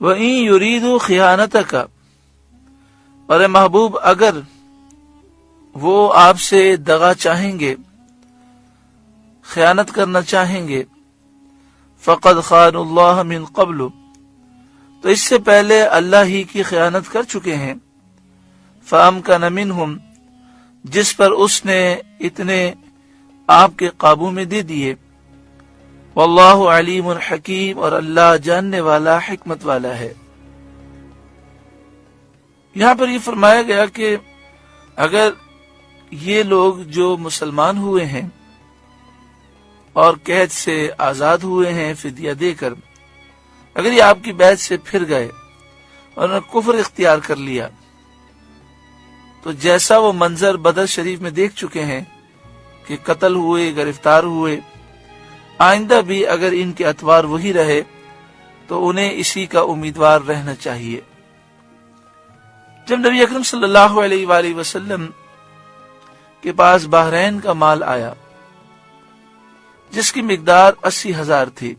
وَإِن يُرِيدُوا خِيَانَتَكَ، اور اے محبوب اگر وہ آپ سے دغا چاہیں گے، خیانت کرنا چاہیں گے، فَقَدْ خَانُوا اللَّهَ مِن قَبْلُ، تو اس سے پہلے اللہ ہی کی خیانت کر چکے ہیں، فَأَمْكَنَ مِنْهُمْ، جس پر اس نے اتنے آپ کے قابو میں دے دیے، واللہ علیم حکیم، اور اللہ جاننے والا حکمت والا ہے۔ یہاں پر یہ فرمایا گیا کہ اگر یہ لوگ جو مسلمان ہوئے ہیں اور قید سے آزاد ہوئے ہیں فدیہ دے کر، اگر یہ آپ کی بیعت سے پھر گئے اور انہوں نے کفر اختیار کر لیا، تو جیسا وہ منظر بدر شریف میں دیکھ چکے ہیں کہ قتل ہوئے، گرفتار ہوئے، آئندہ بھی اگر ان کے اتوار وہی رہے تو انہیں اسی کا امیدوار رہنا چاہیے۔ جب نبی اکرم صلی اللہ علیہ وآلہ وسلم کے پاس بحرین کا مال آیا جس کی مقدار 80,000 تھی،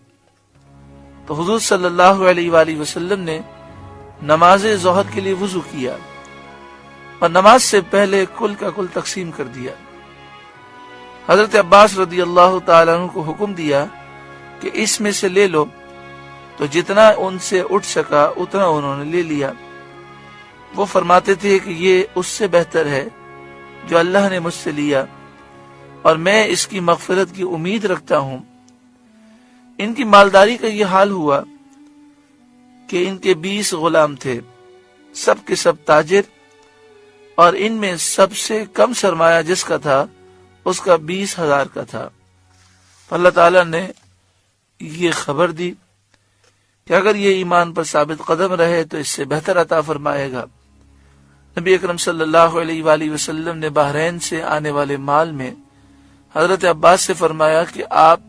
تو حضور صلی اللہ علیہ وآلہ وسلم نے نماز ظہر کے لیے وضو کیا اور نماز سے پہلے کل کا کل تقسیم کر دیا۔ حضرت عباس رضی اللہ تعالیٰ عنہ کو حکم دیا کہ اس میں سے لے لو، تو جتنا ان سے اٹھ سکا اتنا انہوں نے لے لیا۔ وہ فرماتے تھے کہ یہ اس سے بہتر ہے جو اللہ نے مجھ سے لیا، اور میں اس کی مغفرت کی امید رکھتا ہوں۔ ان کی مالداری کا یہ حال ہوا کہ ان کے 20 غلام تھے، سب کے سب تاجر، اور ان میں سب سے کم سرمایہ جس کا تھا اس کا 20,000 کا تھا۔ اللہ تعالیٰ نے یہ خبر دی کہ اگر یہ ایمان پر ثابت قدم رہے تو اس سے بہتر عطا فرمائے گا۔ نبی اکرم صلی اللہ علیہ وآلہ وسلم نے بحرین سے آنے والے مال میں حضرت عباس سے فرمایا کہ آپ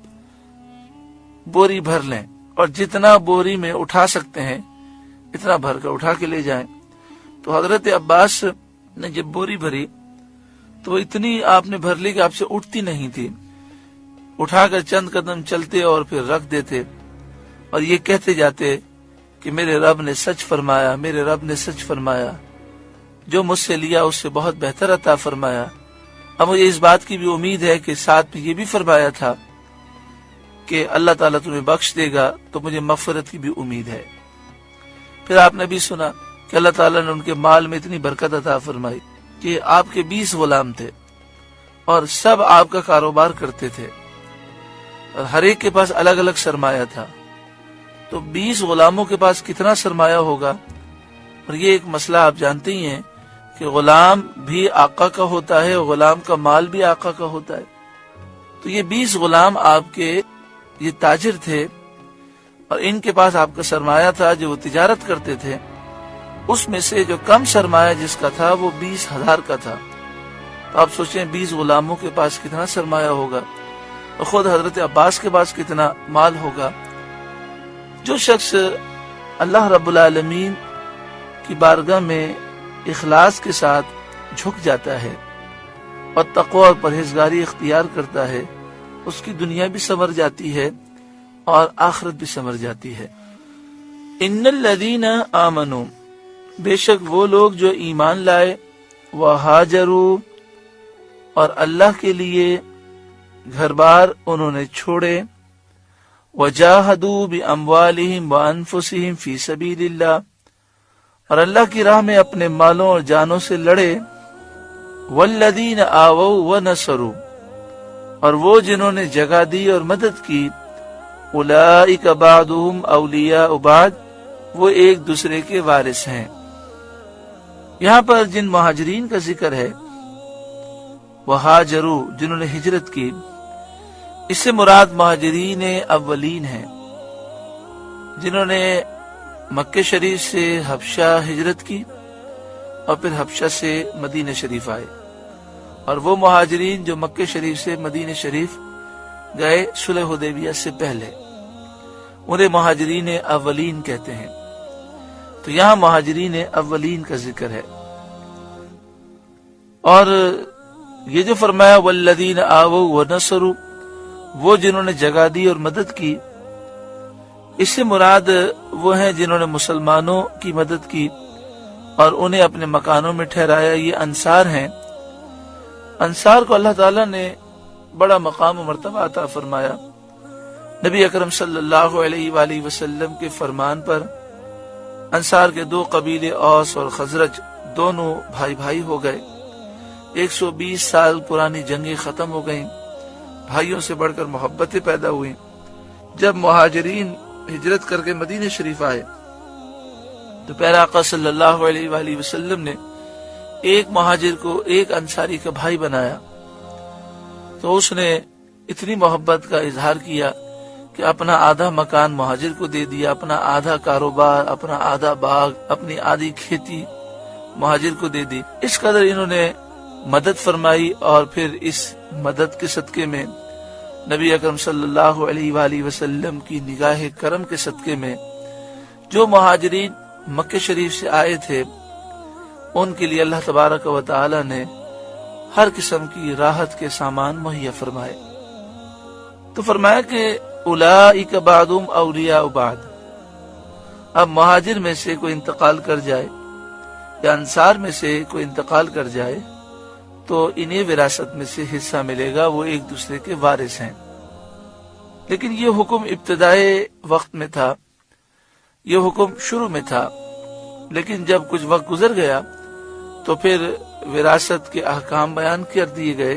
بوری بھر لیں اور جتنا بوری میں اٹھا سکتے ہیں اتنا بھر کر اٹھا کے لے جائیں۔ تو حضرت عباس نے جب بوری بھری تو وہ اتنی آپ نے بھر لی کہ آپ سے اٹھتی نہیں تھی، اٹھا کر چند قدم چلتے اور پھر رکھ دیتے اور یہ کہتے جاتے کہ میرے رب نے سچ فرمایا، میرے رب نے سچ فرمایا، جو مجھ سے لیا اس سے بہت بہتر عطا فرمایا۔ اب مجھے اس بات کی بھی امید ہے کہ ساتھ میں یہ بھی فرمایا تھا کہ اللہ تعالیٰ تمہیں بخش دے گا، تو مجھے مغفرت کی بھی امید ہے۔ پھر آپ نے بھی سنا کہ اللہ تعالیٰ نے ان کے مال میں اتنی برکت عطا فرمائی کہ آپ کے 20 غلام تھے اور سب آپ کا کاروبار کرتے تھے اور ہر ایک کے پاس الگ الگ سرمایہ تھا، تو 20 غلاموں کے پاس کتنا سرمایہ ہوگا۔ اور یہ ایک مسئلہ آپ جانتے ہی ہیں کہ غلام بھی آقا کا ہوتا ہے، غلام کا مال بھی آقا کا ہوتا ہے۔ تو یہ 20 غلام آپ کے یہ تاجر تھے اور ان کے پاس آپ کا سرمایہ تھا جو وہ تجارت کرتے تھے، اس میں سے جو کم سرمایہ جس کا تھا وہ 20,000 کا تھا۔ تو آپ سوچیں 20 غلاموں کے پاس کتنا سرمایہ ہوگا اور خود حضرت عباس کے پاس کتنا مال ہوگا۔ جو شخص اللہ رب العالمین کی بارگاہ میں اخلاص کے ساتھ جھک جاتا ہے اور تقوی اور پرہیزگاری اختیار کرتا ہے، اس کی دنیا بھی سنور جاتی ہے اور آخرت بھی سنور جاتی ہے۔ ان الذین آمنوا، بے شک وہ لوگ جو ایمان لائے، وہاجروا، اور اللہ کے لیے گھر بار انہوں نے چھوڑے، وجاہدوا باموالہم وانفسہم فی سبیل اللہ، اور اللہ کی راہ میں اپنے مالوں اور جانوں سے لڑے، والذین آووا ونصروا، اور وہ جنہوں نے جگہ دی اور مدد کی، اولئک بعضهم اولیاء بعض، وہ ایک دوسرے کے وارث ہیں۔ یہاں پر جن مہاجرین کا ذکر ہے، وہاجروا، جنہوں نے ہجرت کی، اس سے مراد مہاجرین اولین ہیں جنہوں نے مکہ شریف سے حبشہ ہجرت کی اور پھر حبشہ سے مدینہ شریف آئے، اور وہ مہاجرین جو مکہ شریف سے مدینہ شریف گئے صلح حدیبیہ سے پہلے، انہیں مہاجرین اولین کہتے ہیں۔ تو یہاں مہاجرین اولین کا ذکر ہے۔ اور یہ جو فرمایا والذین آووا ونصروا، وہ جنہوں نے جگہ دی اور مدد کی، اس سے مراد وہ ہیں جنہوں نے مسلمانوں کی مدد کی اور انہیں اپنے مکانوں میں ٹھہرایا، یہ انصار ہیں۔ انصار کو اللہ تعالیٰ نے بڑا مقام و مرتبہ عطا فرمایا۔ نبی اکرم صلی اللہ علیہ وآلہ وسلم کے فرمان پر انصار کے دو قبیلے اوس اور خزرج دونوں بھائی بھائی ہو گئے۔ 120 سال پرانی جنگیں ختم ہو گئیں، بھائیوں سے بڑھ کر محبتیں پیدا ہوئیں۔ جب مہاجرین ہجرت کر کے مدینہ شریف آئے تو پیارے آقا صلی اللہ علیہ وآلہ وسلم نے ایک مہاجر کو ایک انصاری کا بھائی بنایا، تو اس نے اتنی محبت کا اظہار کیا کہ اپنا آدھا مکان مہاجر کو دے دیا، اپنا آدھا کاروبار، اپنا آدھا باغ، اپنی آدھی کھیتی مہاجر کو دے دی۔ اس قدر انہوں نے مدد فرمائی، اور پھر اس مدد کے صدقے میں نبی اکرم صلی اللہ علیہ وآلہ وسلم کی نگاہ کرم کے صدقے میں جو مہاجرین مکہ شریف سے آئے تھے ان کے لیے اللہ تبارک و تعالی نے ہر قسم کی راحت کے سامان مہیا فرمائے۔ تو فرمایا کہ اولئک بعضهم اولیاء بعض، اب مہاجر میں سے کوئی انتقال کر جائے یا انصار میں سے کوئی انتقال کر جائے تو انہیں وراثت میں سے حصہ ملے گا، وہ ایک دوسرے کے وارث ہیں۔ لیکن یہ حکم ابتدائے وقت میں تھا، یہ حکم شروع میں تھا، لیکن جب کچھ وقت گزر گیا تو پھر وراثت کے احکام بیان کر دیے گئے،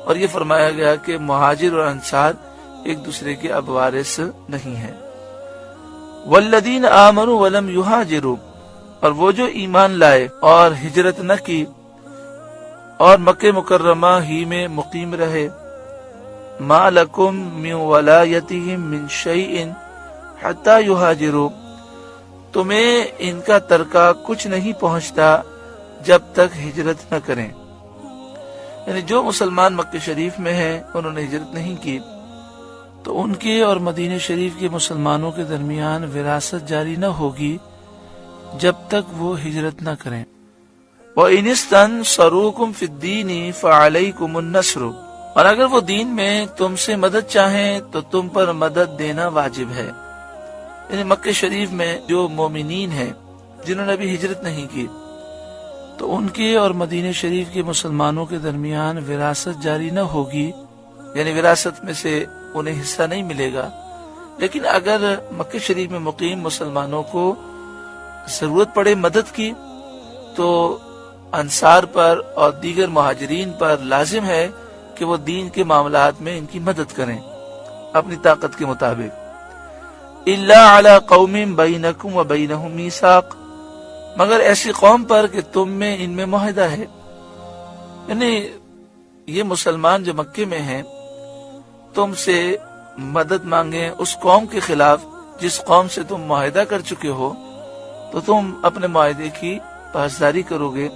اور یہ فرمایا گیا کہ مہاجر اور انصار ایک دوسرے کے اب وارث نہیں ہیں۔ والذین آمنوا ولم یہاجروا، اور وہ جو ایمان لائے اور ہجرت نہ کی اور مکہ مکرمہ ہی میں مقیم رہے، ما لکم من ولایتہم من شیء حتی یہاجروا، تمہیں ان کا ترکہ کچھ نہیں پہنچتا جب تک ہجرت نہ کریں۔ یعنی جو مسلمان مکہ شریف میں ہیں انہوں نے ہجرت نہیں کی تو ان کے اور مدینہ شریف کے مسلمانوں کے درمیان وراثت جاری نہ ہوگی جب تک وہ ہجرت نہ کریں۔ وَإِنِ اسْتَنصَرُوكُمْ فِي الدِّينِ فَعَلَيْكُمُ النَّصْرُ، اور اگر وہ دین میں تم سے مدد چاہیں تو تم پر مدد دینا واجب ہے۔ یعنی مکہ شریف میں جو مومنین ہیں جنہوں نے ابھی ہجرت نہیں کی تو ان کے اور مدینہ شریف کے مسلمانوں کے درمیان وراثت جاری نہ ہوگی، یعنی وراثت میں سے انہیں حصہ نہیں ملے گا۔ لیکن اگر مکہ شریف میں مقیم مسلمانوں کو ضرورت پڑے مدد کی تو انصار پر اور دیگر مہاجرین پر لازم ہے کہ وہ دین کے معاملات میں ان کی مدد کریں اپنی طاقت کے مطابق۔ الا علی قوم بینکم و بینہم میثاق، مگر ایسی قوم پر کہ تم میں ان میں معاہدہ ہے۔ یعنی یہ مسلمان جو مکے میں ہیں تم سے مدد مانگیں اس قوم کے خلاف جس قوم سے تم معاہدہ کر چکے ہو، تو تم اپنے معاہدے کی پاسداری کرو گے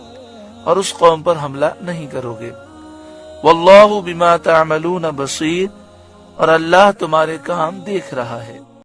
اور اس قوم پر حملہ نہیں کرو گے۔ واللہ بما تعملون بصیر، اور اللہ تمہارے کام دیکھ رہا ہے۔